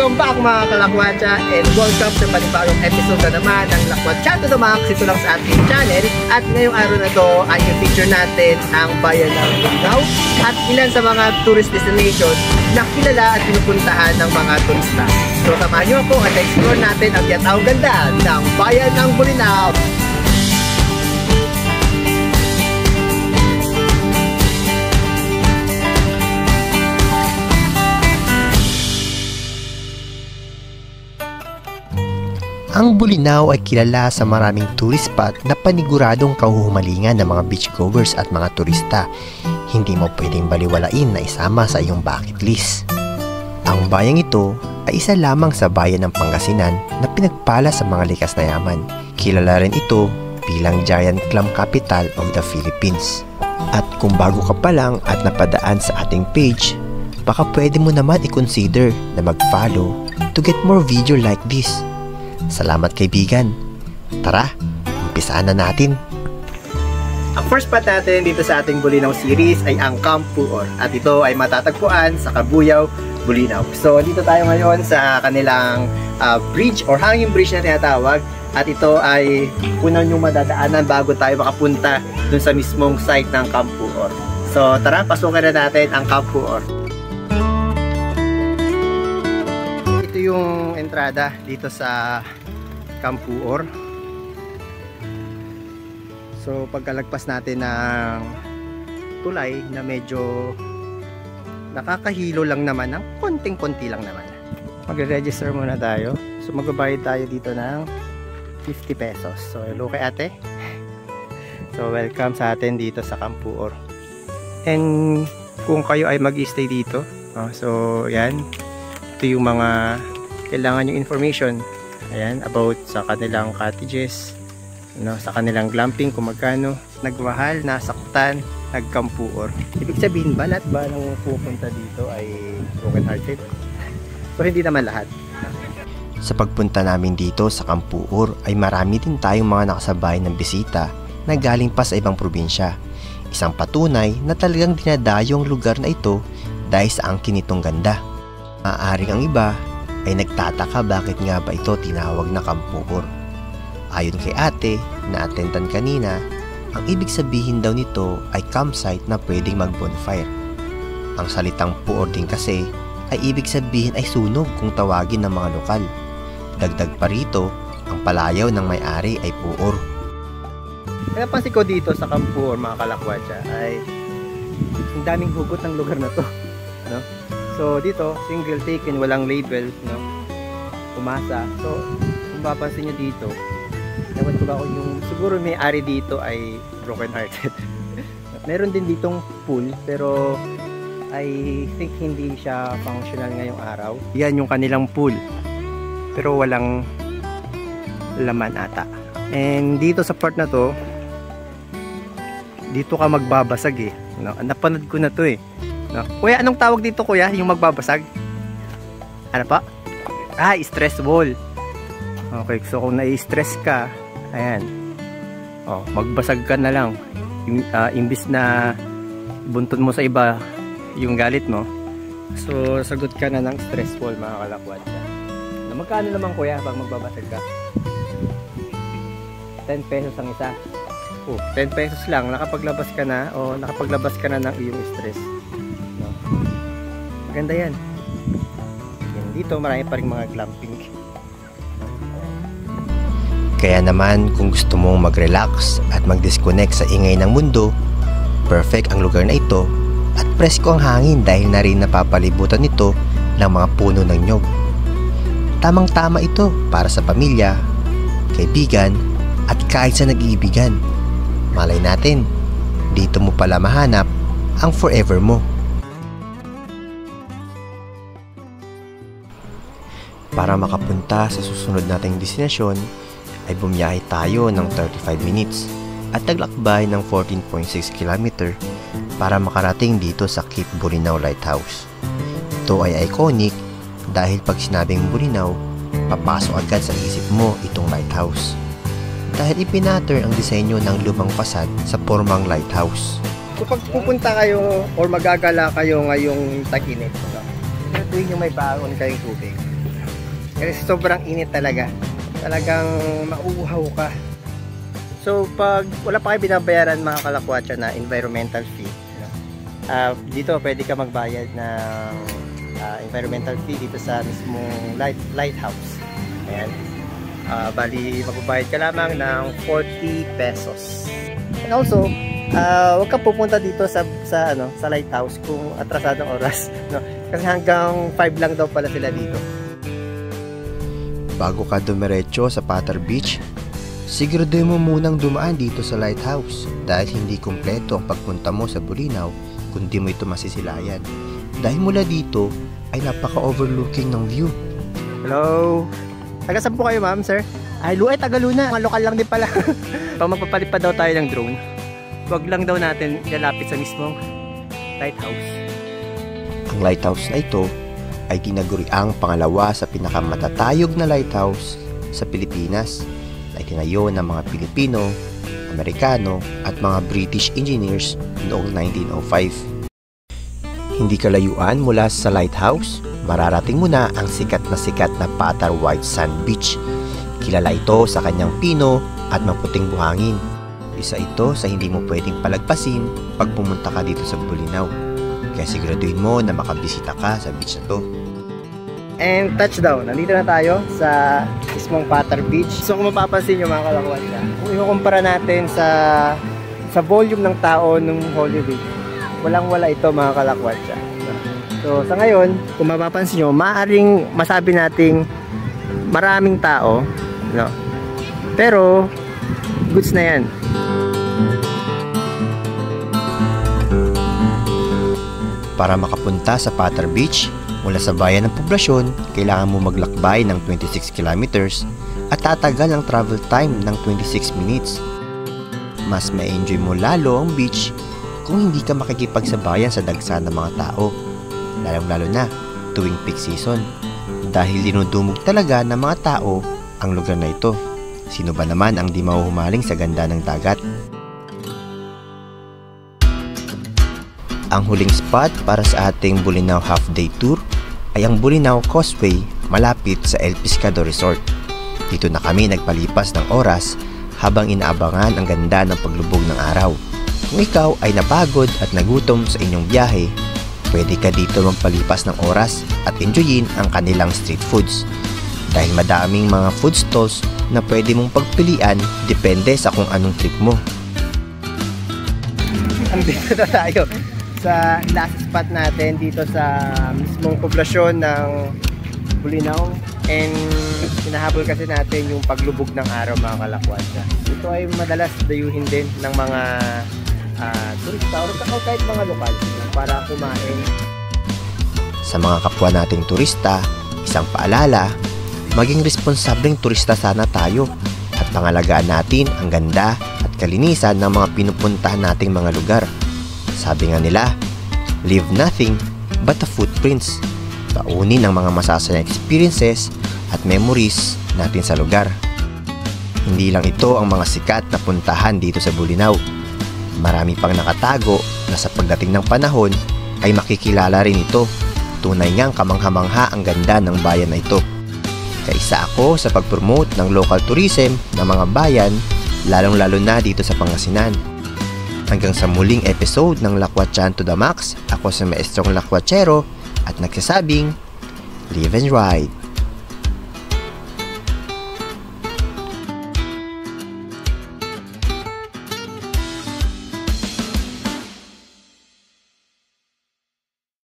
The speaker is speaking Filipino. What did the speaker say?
Welcome back mga kalakwatsa and welcome sa panibagong episode na naman ng Lakwatsa to the Max. Ito lang sa ating channel at ngayong araw na to ay i-feature natin ang bayan ng Bulinaw at ilan sa mga tourist destination na kilala at pinupuntahan ng mga turista. So samahan niyo ako at explore natin ang yatawang ganda ng bayan ng Bulinaw. Ang Bulinaw ay kilala sa maraming tourist spot na paniguradong kahuhumalingan ng mga beachgoers at mga turista. Hindi mo pwedeng baliwalain na isama sa iyong bucket list. Ang bayang ito ay isa lamang sa bayan ng Pangasinan na pinagpala sa mga likas na yaman. Kilala rin ito bilang Giant Clam Capital of the Philippines. At kung bago ka pa lang at napadaan sa ating page, baka pwede mo naman i-consider na mag-follow to get more video like this. Salamat kaibigan. Tara, umpisaan na natin. Ang first spot natin dito sa ating Bulinaw series ay ang Camp Puor. At ito ay matatagpuan sa Cabuyao, Bulinaw. So dito tayo ngayon sa kanilang bridge or hanging bridge na tinatawag. At ito ay unang yung madadaanan bago tayo makapunta dun sa mismong site ng Camp Puor. So tara, pasukin na natin ang Camp Puor. Ito yung entrada dito sa Camp Puor. So pagkalagpas natin ng tulay na medyo nakakahilo lang naman, ng konting-konti lang naman. Magre-register muna tayo. So magbabayad tayo dito ng 50 pesos. So hello kay ate. So welcome sa atin dito sa Camp Puor. And kung kayo ay mag-stay dito, so yan, ito yung mga kailangan yung information. Ayan, about sa kanilang cottages, sa kanilang glamping, kung magkano nagmahal, nasaktan, nag-Camp Puor. Ibig sabihin ba lahat ba ng pupunta dito ay broken hearted? So hindi naman lahat. Sa pagpunta namin dito sa Camp Puor ay marami din tayong mga nakasabay ng bisita na galing pa sa ibang probinsya. Isang patunay na talagang dinadayong lugar na ito dahil sa angkin nitong ganda. Maaaring ang iba ay nagtataka bakit nga ba ito tinawag na Camp Puor. Ayon kay ate na attendan kanina, ang ibig sabihin daw nito ay campsite na pwedeng mag-bonfire. Ang salitang Puor din kasi ay ibig sabihin ay sunog kung tawagin ng mga lokal. Dagdag pa rito, ang palayaw ng may-ari ay Puor. Kaya pansin ko dito sa Camp Puor mga kalakwatsa ay ang daming hugot ng lugar na to, no? So dito, single taken, walang label, no? Umasa. So kung mapapansin nyo dito, ewan ko ba kung yung siguro may-ari dito ay broken hearted. Meron din ditong pool pero I think hindi siya functional ngayong araw. Yan yung kanilang pool pero walang laman ata. And dito sa part na to, dito ka magbabasag eh, no? Napanood ko na to eh, no? Kuya, anong tawag dito kuya? Yung magbabasag? Ano pa? Ah, stress ball. Okay, so kung nai-stress ka, ayan, magbasag ka na lang. Imbis na buntun mo sa iba yung galit mo, so sagot ka na ng stress ball mga kalakwatsa. Magkano naman kuya pag magbabasag ka? 10 pesos ang isa. 10 pesos lang, nakapaglabas ka na o nakapaglabas ka na ng iyong stress, no? Maganda yan. Dito marami pa rin mga glamping. Kaya naman kung gusto mong mag-relax at mag-disconnect sa ingay ng mundo, perfect ang lugar na ito at presko ang hangin dahil na rin napapalibutan nito ng mga puno ng nyog. Tamang-tama ito para sa pamilya, kaibigan at kahit sa nag-iibigan. Malay natin, dito mo pala mahanap ang forever mo. Para makapunta sa susunod nating destinasyon, ay bumiyahe tayo ng 35 minutes at naglakbay ng 14.6 km para makarating dito sa Cape Bulinaw Lighthouse. Ito ay iconic dahil pag sinabing Bulinaw, papasok agad sa isip mo itong lighthouse. Dahil ipinatter ang disenyo ng lumang fasad sa formang lighthouse. So pag pupunta kayo or magagala kayo ngayong tag-init, tuwing yung may baon kayong tubig, Kasi sobrang init talaga. Talagang mauuhaw ka. So pag wala pa kayo binabayaran mga kalakwatsa na environmental fee, dito pwede ka magbayad ng environmental fee dito sa mismong lighthouse. Ayan. Bali magbabayad ka lamang ng 40 pesos. And also, huwag kang pupunta dito sa lighthouse kung atrasadong oras, no? Kasi hanggang 5 lang daw pala sila dito. Bago ka dumiretso sa Patar Beach, siguraduhin mo munang dumaan dito sa lighthouse dahil hindi kumpleto ang pagpunta mo sa Bolinao kung di mo ito masisilayan. Dahil mula dito ay napaka-overlooking ng view. Hello? Taga-saan po kayo, ma'am, sir? Ay, Tagaluna. Mga lokal lang din pala. Pag magpapalit pa daw tayo ng drone, wag lang daw natin lalapit sa mismong lighthouse. Ang lighthouse na ito ay tinaguriang pangalawa sa pinakamatatayog na lighthouse sa Pilipinas na itinayo ng mga Pilipino, Amerikano at mga British engineers noong 1905. Hindi kalayuan mula sa lighthouse, mararating mo na ang sikat na Patar White Sand Beach. Kilala ito sa kanyang pino at maputing buhangin. Isa ito sa hindi mo pwedeng palagpasin pag pumunta ka dito sa Bolinao. Kaya siguraduhin mo na makabisita ka sa beach na to. And touchdown, nandito na tayo sa mismong Patar Beach. So kung mapapansin nyo mga kalakwatsa, kung ikukumpara natin sa volume ng tao nung Holy Week, walang-wala ito mga kalakwatsa. So sa ngayon, kung mapapansin nyo, maaaring masabi nating maraming tao, no? Pero goods na yan. Para makapunta sa Patar Beach, mula sa bayan ng poblasyon, kailangan mo maglakbay ng 26 kilometers at tatagal ang travel time ng 26 minutes. Mas ma-enjoy mo lalo ang beach kung hindi ka makikipagsabayan sa dagsa ng mga tao, lalong-lalo na tuwing peak season. Dahil dinudumog talaga ng mga tao ang lugar na ito. Sino ba naman ang di mahuhumaling sa ganda ng dagat? Ang huling spot para sa ating Bolinao half-day tour ay ang Bolinao Causeway malapit sa El Pescado Resort. Dito na kami nagpalipas ng oras habang inaabangan ang ganda ng paglubog ng araw. Kung ikaw ay napagod at nagutom sa inyong biyahe, pwede ka dito magpalipas ng oras at enjoyin ang kanilang street foods. Dahil madaming mga food stalls na pwede mong pagpilian depende sa kung anong trip mo. Andito na tayo sa last spot natin dito sa mismong poblasyon ng Bolinao, and hinahabol kasi natin yung paglubog ng araw mga kalakwatsa. Ito ay madalas dayuhin din ng mga turista o kahit mga lokal para kumain. Sa mga kapwa nating turista, isang paalala, maging responsableng turista sana tayo at pangalagaan natin ang ganda at kalinisan ng mga pinupuntahan nating mga lugar. Sabi nga nila, leave nothing but the footprints. Paunin ang mga masasayang experiences at memories natin sa lugar. Hindi lang ito ang mga sikat na puntahan dito sa Bolinao. Marami pang nakatago na sa pagdating ng panahon ay makikilala rin ito. Tunay ngang kamangha-mangha ang ganda ng bayan na ito. Kaisa ako sa pag-promote ng local tourism ng mga bayan, lalong-lalo na dito sa Pangasinan. Hanggang sa muling episode ng Lakwatsan to the Max, ako si Maestrong Lakwachero at nagsasabing, live and ride!